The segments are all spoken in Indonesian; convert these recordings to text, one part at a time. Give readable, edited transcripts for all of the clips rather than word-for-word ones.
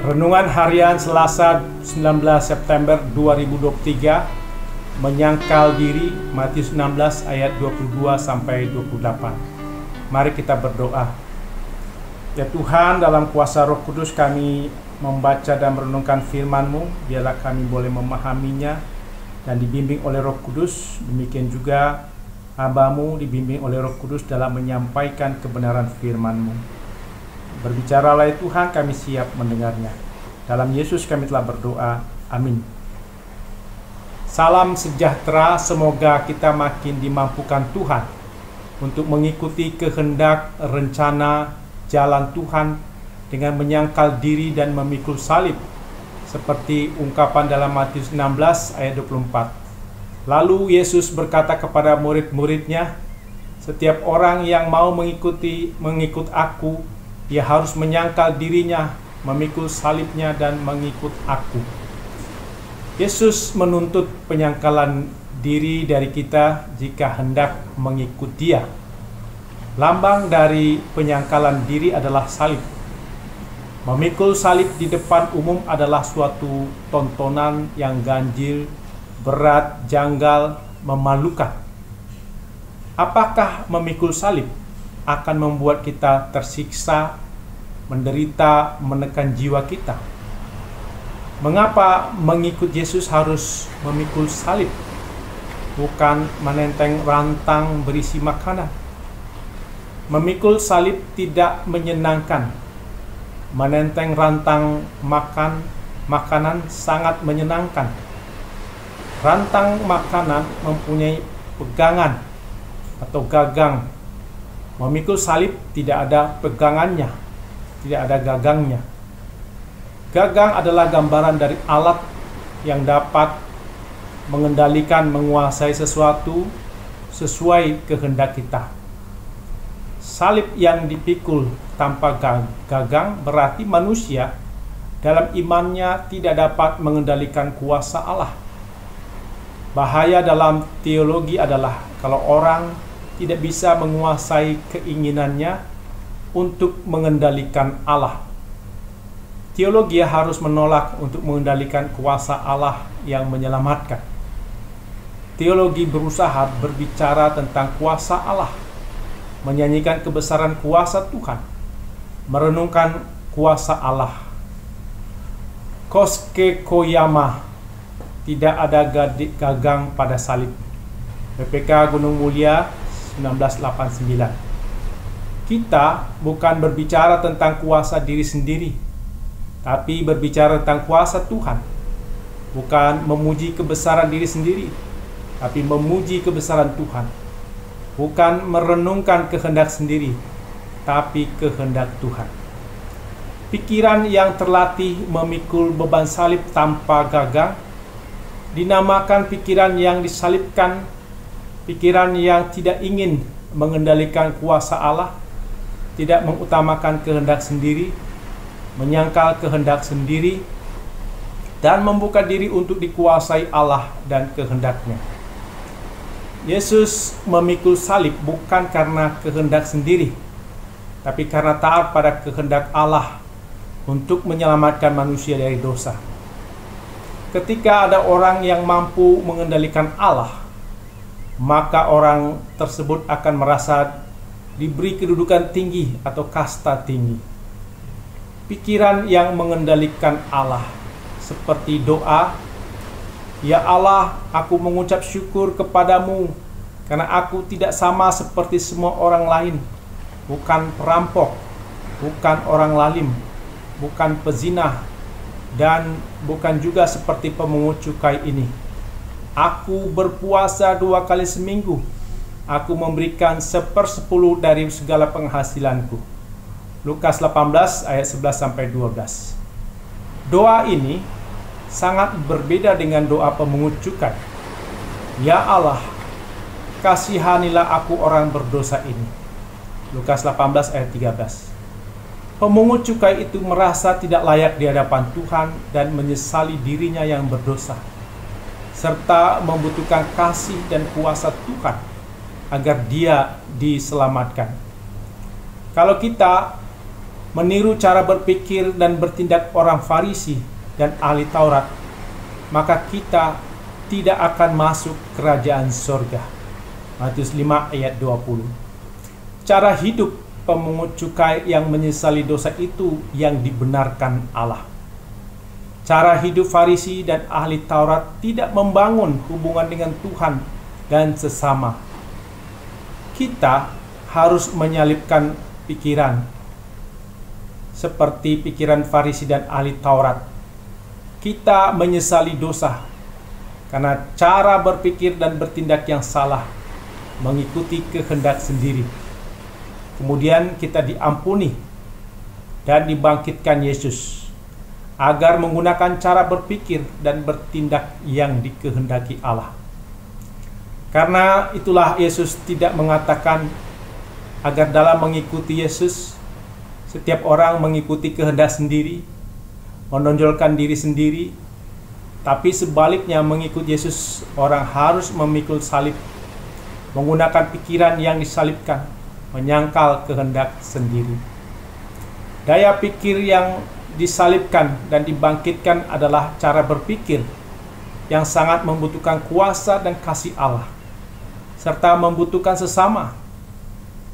Renungan Harian Selasa 19 September 2023 menyangkal diri, Matius 16 ayat 22 sampai 28. Mari kita berdoa. Ya Tuhan, dalam kuasa Roh Kudus kami membaca dan merenungkan firman-Mu, biarlah kami boleh memahaminya dan dibimbing oleh Roh Kudus. Demikian juga hamba-Mu dibimbing oleh Roh Kudus dalam menyampaikan kebenaran firman-Mu. Berbicaralah ya Tuhan, kami siap mendengarnya. Dalam Yesus kami telah berdoa. Amin. Salam sejahtera, semoga kita makin dimampukan Tuhan untuk mengikuti kehendak, rencana, jalan Tuhan dengan menyangkal diri dan memikul salib, seperti ungkapan dalam Matius 16 ayat 24. Lalu Yesus berkata kepada murid-muridnya, "Setiap orang yang mau mengikut aku, ia harus menyangkal dirinya, memikul salibnya dan mengikut aku." Yesus menuntut penyangkalan diri dari kita jika hendak mengikut Dia. Lambang dari penyangkalan diri adalah salib. Memikul salib di depan umum adalah suatu tontonan yang ganjil, berat, janggal, memalukan. Apakah memikul salib akan membuat kita tersiksa, menderita, menekan jiwa kita? Mengapa mengikut Yesus harus memikul salib, bukan menenteng rantang berisi makanan? Memikul salib tidak menyenangkan. Menenteng rantang makanan sangat menyenangkan. Rantang makanan mempunyai pegangan atau gagang. Memikul salib tidak ada pegangannya, tidak ada gagangnya. Gagang adalah gambaran dari alat yang dapat mengendalikan, menguasai sesuatu sesuai kehendak kita. Salib yang dipikul tanpa gagang berarti manusia dalam imannya tidak dapat mengendalikan kuasa Allah. Bahaya dalam teologi adalah kalau orang tidak bisa menguasai keinginannya untuk mengendalikan Allah. Teologi harus menolak untuk mengendalikan kuasa Allah yang menyelamatkan. Teologi berusaha berbicara tentang kuasa Allah, menyanyikan kebesaran kuasa Tuhan, merenungkan kuasa Allah. Koske koyama, tidak ada gagang pada salib. PPK Gunung Mulia 1989. Kita bukan berbicara tentang kuasa diri sendiri, tapi berbicara tentang kuasa Tuhan. Bukan memuji kebesaran diri sendiri, tapi memuji kebesaran Tuhan. Bukan merenungkan kehendak sendiri, tapi kehendak Tuhan. Pikiran yang terlatih memikul beban salib tanpa gagang dinamakan pikiran yang disalibkan. Pikiran yang tidak ingin mengendalikan kuasa Allah, tidak mengutamakan kehendak sendiri, menyangkal kehendak sendiri, dan membuka diri untuk dikuasai Allah dan kehendaknya. Yesus memikul salib bukan karena kehendak sendiri, tapi karena taat pada kehendak Allah untuk menyelamatkan manusia dari dosa. Ketika ada orang yang mampu mengendalikan Allah, maka orang tersebut akan merasa diberi kedudukan tinggi atau kasta tinggi. Pikiran yang mengendalikan Allah seperti doa, "Ya Allah, aku mengucap syukur kepadamu karena aku tidak sama seperti semua orang lain, bukan perampok, bukan orang lalim, bukan pezinah, dan bukan juga seperti pemungut cukai ini. Aku berpuasa 2 kali seminggu. Aku memberikan 1/10 dari segala penghasilanku." Lukas 18 ayat 11-12. Doa ini sangat berbeda dengan doa pemungut cukai. "Ya Allah, kasihanilah aku orang berdosa ini." Lukas 18 ayat 13. Pemungut cukai itu merasa tidak layak di hadapan Tuhan dan menyesali dirinya yang berdosa, serta membutuhkan kasih dan kuasa Tuhan agar dia diselamatkan. Kalau kita meniru cara berpikir dan bertindak orang Farisi dan ahli Taurat, maka kita tidak akan masuk kerajaan sorga. Matius 5 ayat 20. Cara hidup pemungut cukai yang menyesali dosa itu yang dibenarkan Allah. Cara hidup Farisi dan ahli Taurat tidak membangun hubungan dengan Tuhan dan sesama. Kita harus menyalipkan pikiran seperti pikiran Farisi dan ahli Taurat. Kita menyesali dosa karena cara berpikir dan bertindak yang salah, mengikuti kehendak sendiri. Kemudian kita diampuni dan dibangkitkan Yesus agar menggunakan cara berpikir dan bertindak yang dikehendaki Allah. Karena itulah Yesus tidak mengatakan agar dalam mengikuti Yesus setiap orang mengikuti kehendak sendiri, menonjolkan diri sendiri, tapi sebaliknya mengikut Yesus orang harus memikul salib, menggunakan pikiran yang disalibkan, menyangkal kehendak sendiri. Daya pikir yang disalibkan dan dibangkitkan adalah cara berpikir yang sangat membutuhkan kuasa dan kasih Allah, serta membutuhkan sesama,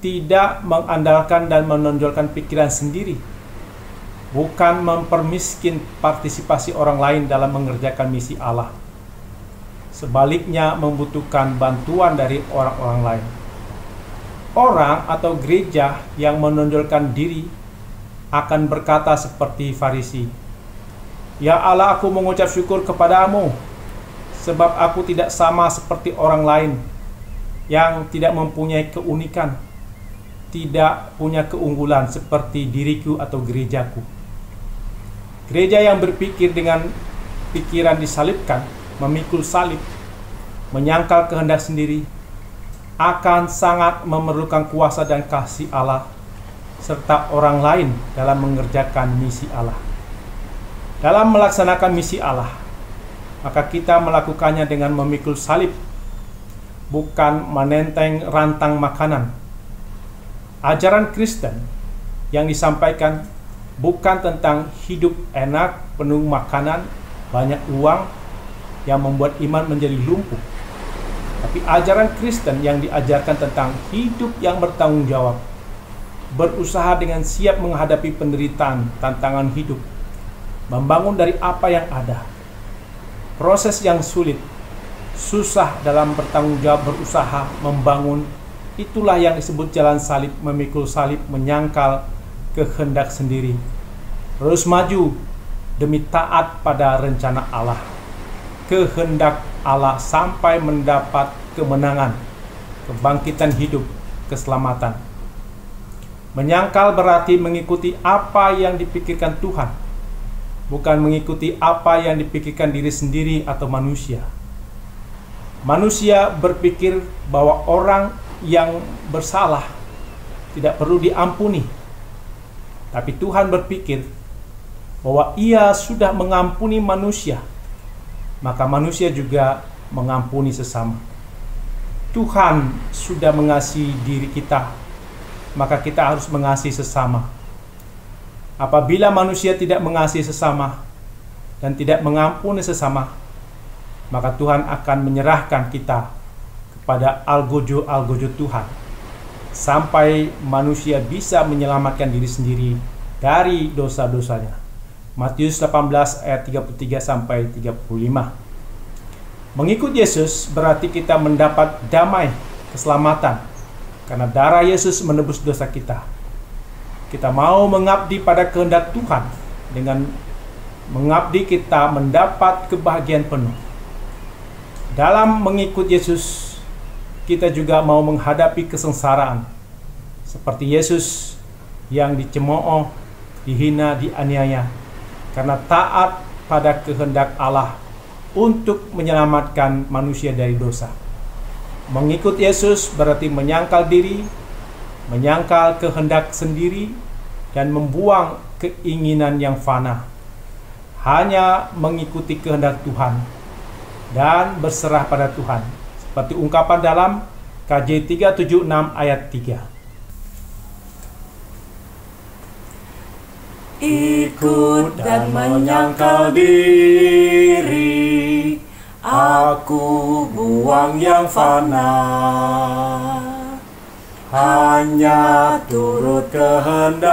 tidak mengandalkan dan menonjolkan pikiran sendiri, bukan mempermiskin partisipasi orang lain dalam mengerjakan misi Allah. Sebaliknya membutuhkan bantuan dari orang-orang lain. Orang atau gereja yang menonjolkan diri akan berkata seperti Farisi, "Ya Allah, aku mengucap syukur kepadamu, sebab aku tidak sama seperti orang lain yang tidak mempunyai keunikan, tidak punya keunggulan seperti diriku atau gerejaku." Gereja yang berpikir dengan pikiran disalibkan, memikul salib, menyangkal kehendak sendiri, akan sangat memerlukan kuasa dan kasih Allah serta orang lain dalam mengerjakan misi Allah. Dalam melaksanakan misi Allah, maka kita melakukannya dengan memikul salib, bukan menenteng rantang makanan. Ajaran Kristen yang disampaikan bukan tentang hidup enak, penuh makanan, banyak uang yang membuat iman menjadi lumpuh. Tapi ajaran Kristen yang diajarkan tentang hidup yang bertanggung jawab, berusaha dengan siap menghadapi penderitaan, tantangan hidup, membangun dari apa yang ada. Proses yang sulit, susah dalam bertanggung jawab, berusaha, membangun, itulah yang disebut jalan salib, memikul salib, menyangkal kehendak sendiri. Terus maju demi taat pada rencana Allah, kehendak Allah sampai mendapat kemenangan, kebangkitan hidup, keselamatan. Menyangkal berarti mengikuti apa yang dipikirkan Tuhan, bukan mengikuti apa yang dipikirkan diri sendiri atau manusia. Manusia berpikir bahwa orang yang bersalah tidak perlu diampuni, tapi Tuhan berpikir bahwa Ia sudah mengampuni manusia, maka manusia juga mengampuni sesama. Tuhan sudah mengasihi diri kita, maka kita harus mengasihi sesama. Apabila manusia tidak mengasihi sesama dan tidak mengampuni sesama, maka Tuhan akan menyerahkan kita kepada algojo Tuhan, sampai manusia bisa menyelamatkan diri sendiri dari dosa-dosanya. Matius 18 ayat 33 sampai 35. Mengikut Yesus berarti kita mendapat damai, keselamatan, karena darah Yesus menebus dosa kita. Kita mau mengabdi pada kehendak Tuhan. Dengan mengabdi kita mendapat kebahagiaan penuh. Dalam mengikut Yesus, kita juga mau menghadapi kesengsaraan, seperti Yesus yang dicemooh, dihina, dianiaya, karena taat pada kehendak Allah untuk menyelamatkan manusia dari dosa. Mengikut Yesus berarti menyangkal diri, menyangkal kehendak sendiri, dan membuang keinginan yang fana. Hanya mengikuti kehendak Tuhan dan berserah pada Tuhan, seperti ungkapan dalam KJ 376 ayat 3. ikut dan menyangkal diri, aku buang yang fana, hanya turut kehendak-Mu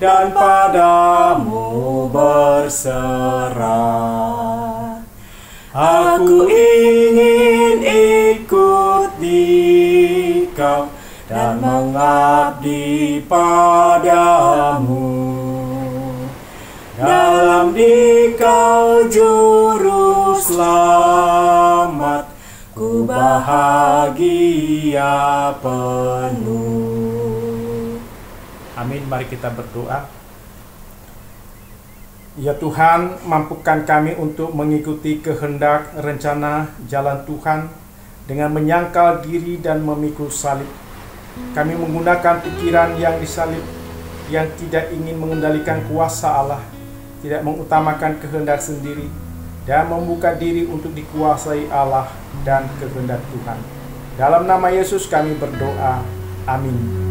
dan padamu berserah. Aku ingin ikut Dikau dan mengabdi padamu. Dalam Dikau juru selamat, ku bahagia penuh. Amin. Mari kita berdoa. Ya Tuhan, mampukan kami untuk mengikuti kehendak, rencana, jalan Tuhan dengan menyangkal diri dan memikul salib. Kami menggunakan pikiran yang disalib, yang tidak ingin mengendalikan kuasa Allah, tidak mengutamakan kehendak sendiri, dan membuka diri untuk dikuasai Allah dan kehendak Tuhan. Dalam nama Yesus kami berdoa. Amin.